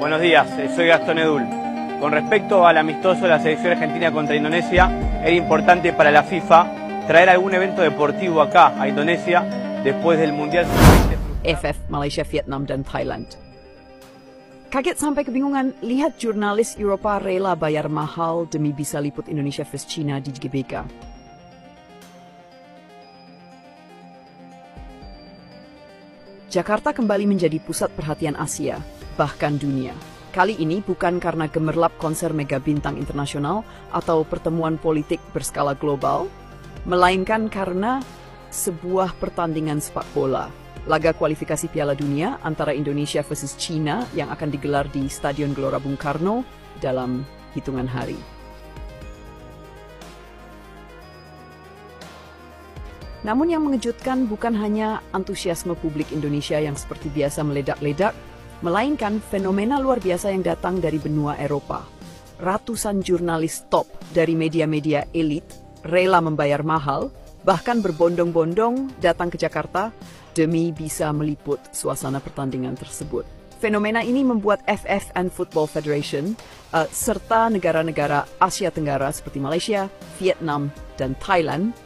Buenos días, soy Gastón Edul. Con respecto al amistoso de la selección argentina contra Indonesia, era importante para la FIFA traer algún evento deportivo acá, a Indonesia, después del Mundial Sub-20. AFF, Malaysia, Vietnam, dan Thailand. Kaget sampai kebingungan, lihat jurnalis Eropa rela bayar mahal demi bisa liput Indonesia vs China di GBK. Jakarta kembali menjadi pusat perhatian Asia, bahkan dunia. Kali ini bukan karena gemerlap konser mega bintang internasional atau pertemuan politik berskala global, melainkan karena sebuah pertandingan sepak bola. Laga kualifikasi Piala Dunia antara Indonesia versus China yang akan digelar di Stadion Gelora Bung Karno dalam hitungan hari. Namun yang mengejutkan bukan hanya antusiasme publik Indonesia yang seperti biasa meledak-ledak, melainkan fenomena luar biasa yang datang dari benua Eropa. Ratusan jurnalis top dari media-media elit rela membayar mahal, bahkan berbondong-bondong datang ke Jakarta demi bisa meliput suasana pertandingan tersebut. Fenomena ini membuat FF and Football Federation serta negara-negara Asia Tenggara seperti Malaysia, Vietnam, dan Thailand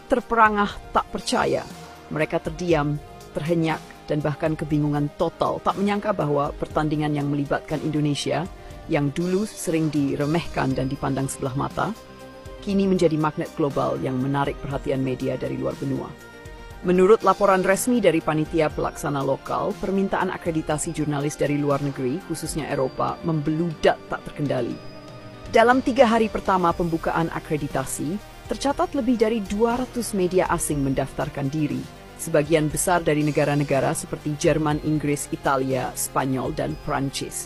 terperangah tak percaya. Mereka terdiam, terhenyak, dan bahkan kebingungan total, tak menyangka bahwa pertandingan yang melibatkan Indonesia, yang dulu sering diremehkan dan dipandang sebelah mata, kini menjadi magnet global yang menarik perhatian media dari luar benua. Menurut laporan resmi dari panitia pelaksana lokal, permintaan akreditasi jurnalis dari luar negeri, khususnya Eropa, membeludak tak terkendali. Dalam 3 hari pertama pembukaan akreditasi, tercatat lebih dari 200 media asing mendaftarkan diri, sebagian besar dari negara-negara seperti Jerman, Inggris, Italia, Spanyol, dan Prancis.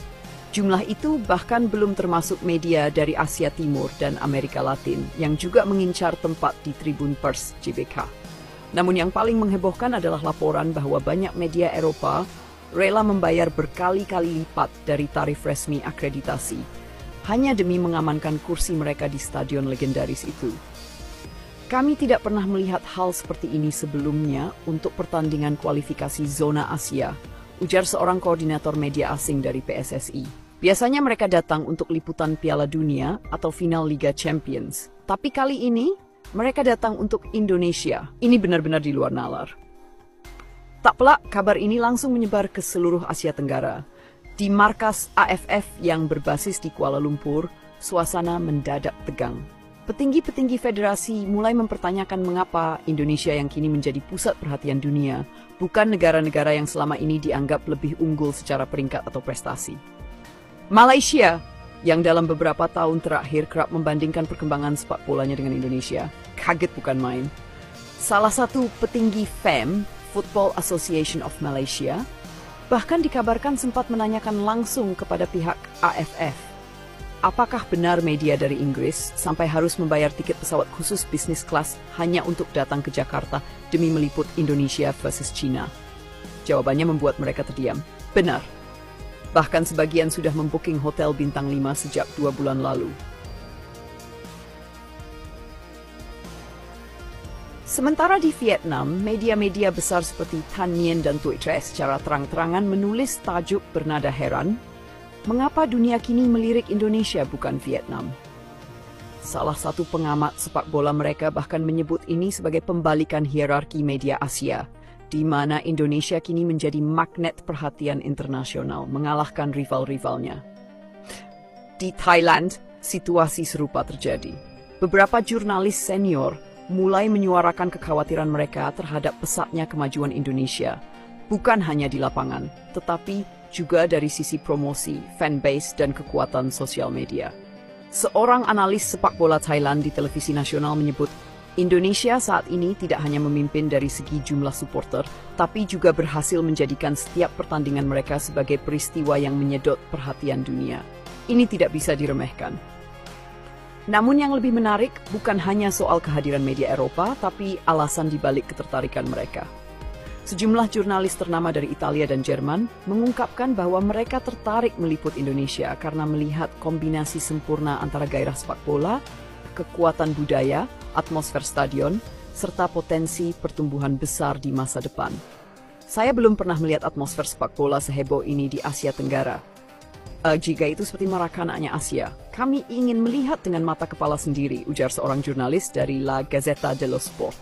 Jumlah itu bahkan belum termasuk media dari Asia Timur dan Amerika Latin yang juga mengincar tempat di Tribun Pers GBK. Namun yang paling menghebohkan adalah laporan bahwa banyak media Eropa rela membayar berkali-kali lipat dari tarif resmi akreditasi, hanya demi mengamankan kursi mereka di stadion legendaris itu. Kami tidak pernah melihat hal seperti ini sebelumnya untuk pertandingan kualifikasi zona Asia, ujar seorang koordinator media asing dari PSSI. Biasanya mereka datang untuk liputan Piala Dunia atau final Liga Champions. Tapi kali ini, mereka datang untuk Indonesia. Ini benar-benar di luar nalar. Tak pelak, kabar ini langsung menyebar ke seluruh Asia Tenggara. Di markas AFF yang berbasis di Kuala Lumpur, suasana mendadak tegang. Petinggi-petinggi federasi mulai mempertanyakan mengapa Indonesia yang kini menjadi pusat perhatian dunia, bukan negara-negara yang selama ini dianggap lebih unggul secara peringkat atau prestasi. Malaysia, yang dalam beberapa tahun terakhir kerap membandingkan perkembangan sepak bolanya dengan Indonesia, kaget bukan main. Salah satu petinggi FAM, Football Association of Malaysia, bahkan dikabarkan sempat menanyakan langsung kepada pihak AFF, apakah benar media dari Inggris sampai harus membayar tiket pesawat khusus bisnis kelas hanya untuk datang ke Jakarta demi meliput Indonesia versus China? Jawabannya membuat mereka terdiam. Benar. Bahkan sebagian sudah membooking hotel bintang 5 sejak 2 bulan lalu. Sementara di Vietnam, media-media besar seperti Thanh Nien dan Tuổi Trẻ secara terang-terangan menulis tajuk bernada heran, mengapa dunia kini melirik Indonesia bukan Vietnam? Salah satu pengamat sepak bola mereka bahkan menyebut ini sebagai pembalikan hierarki media Asia, di mana Indonesia kini menjadi magnet perhatian internasional, mengalahkan rival-rivalnya. Di Thailand, situasi serupa terjadi. Beberapa jurnalis senior mulai menyuarakan kekhawatiran mereka terhadap pesatnya kemajuan Indonesia, bukan hanya di lapangan, tetapi juga dari sisi promosi, fanbase, dan kekuatan sosial media. Seorang analis sepak bola Thailand di televisi nasional menyebut, Indonesia saat ini tidak hanya memimpin dari segi jumlah supporter, tapi juga berhasil menjadikan setiap pertandingan mereka sebagai peristiwa yang menyedot perhatian dunia. Ini tidak bisa diremehkan. Namun yang lebih menarik bukan hanya soal kehadiran media Eropa, tapi alasan dibalik ketertarikan mereka. Sejumlah jurnalis ternama dari Italia dan Jerman mengungkapkan bahwa mereka tertarik meliput Indonesia karena melihat kombinasi sempurna antara gairah sepak bola, kekuatan budaya, atmosfer stadion, serta potensi pertumbuhan besar di masa depan. Saya belum pernah melihat atmosfer sepak bola seheboh ini di Asia Tenggara. Jika itu seperti marah anaknya Asia, kami ingin melihat dengan mata kepala sendiri, ujar seorang jurnalis dari La Gazzetta dello Sport.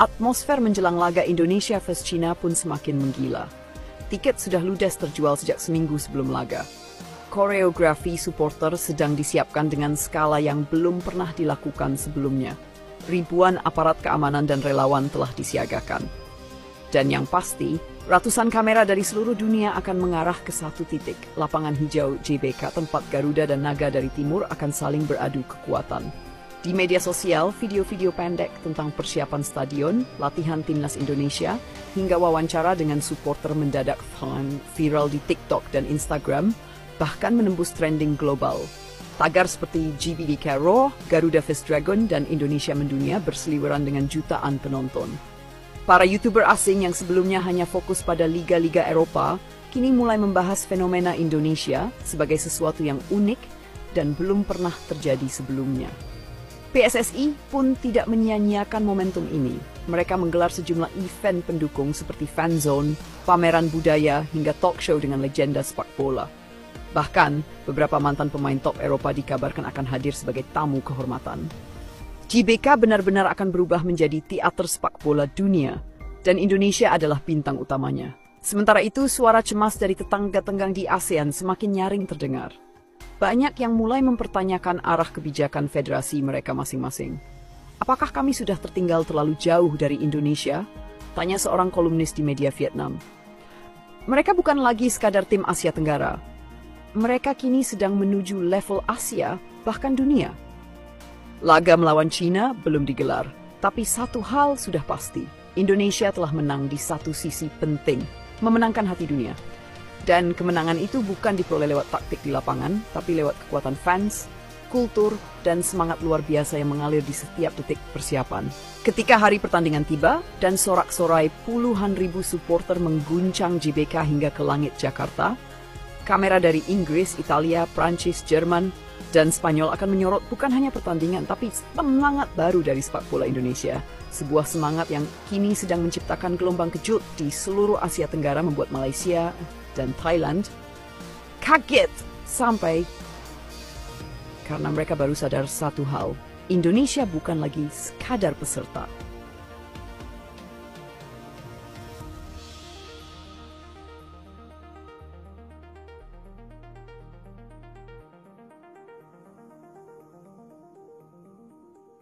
Atmosfer menjelang laga Indonesia vs China pun semakin menggila. Tiket sudah ludes terjual sejak seminggu sebelum laga. Koreografi supporter sedang disiapkan dengan skala yang belum pernah dilakukan sebelumnya. Ribuan aparat keamanan dan relawan telah disiagakan. Dan yang pasti, ratusan kamera dari seluruh dunia akan mengarah ke satu titik, lapangan hijau GBK tempat Garuda dan Naga dari Timur akan saling beradu kekuatan. Di media sosial, video-video pendek tentang persiapan stadion, latihan timnas Indonesia, hingga wawancara dengan supporter mendadak viral di TikTok dan Instagram, bahkan menembus trending global. Tagar seperti GBK Raw, Garuda vs Dragon, dan Indonesia mendunia berseliweran dengan jutaan penonton. Para YouTuber asing yang sebelumnya hanya fokus pada liga-liga Eropa, kini mulai membahas fenomena Indonesia sebagai sesuatu yang unik dan belum pernah terjadi sebelumnya. PSSI pun tidak menyia-nyiakan momentum ini. Mereka menggelar sejumlah event pendukung seperti fan zone, pameran budaya, hingga talk show dengan legenda sepak bola. Bahkan, beberapa mantan pemain top Eropa dikabarkan akan hadir sebagai tamu kehormatan. GBK benar-benar akan berubah menjadi teater sepak bola dunia, dan Indonesia adalah bintang utamanya. Sementara itu, suara cemas dari tetangga-tenggang di ASEAN semakin nyaring terdengar. Banyak yang mulai mempertanyakan arah kebijakan federasi mereka masing-masing. Apakah kami sudah tertinggal terlalu jauh dari Indonesia? Tanya seorang kolumnis di media Vietnam. Mereka bukan lagi sekadar tim Asia Tenggara. Mereka kini sedang menuju level Asia, bahkan dunia. Laga melawan China belum digelar, tapi satu hal sudah pasti. Indonesia telah menang di satu sisi penting, memenangkan hati dunia. Dan kemenangan itu bukan diperoleh lewat taktik di lapangan, tapi lewat kekuatan fans, kultur, dan semangat luar biasa yang mengalir di setiap detik persiapan. Ketika hari pertandingan tiba, dan sorak-sorai puluhan ribu supporter mengguncang GBK hingga ke langit Jakarta, kamera dari Inggris, Italia, Prancis, Jerman, dan Spanyol akan menyorot bukan hanya pertandingan, tapi semangat baru dari sepak bola Indonesia. Sebuah semangat yang kini sedang menciptakan gelombang kejut di seluruh Asia Tenggara, membuat Malaysia dan Thailand kaget sampai karena mereka baru sadar satu hal. Indonesia bukan lagi sekadar peserta,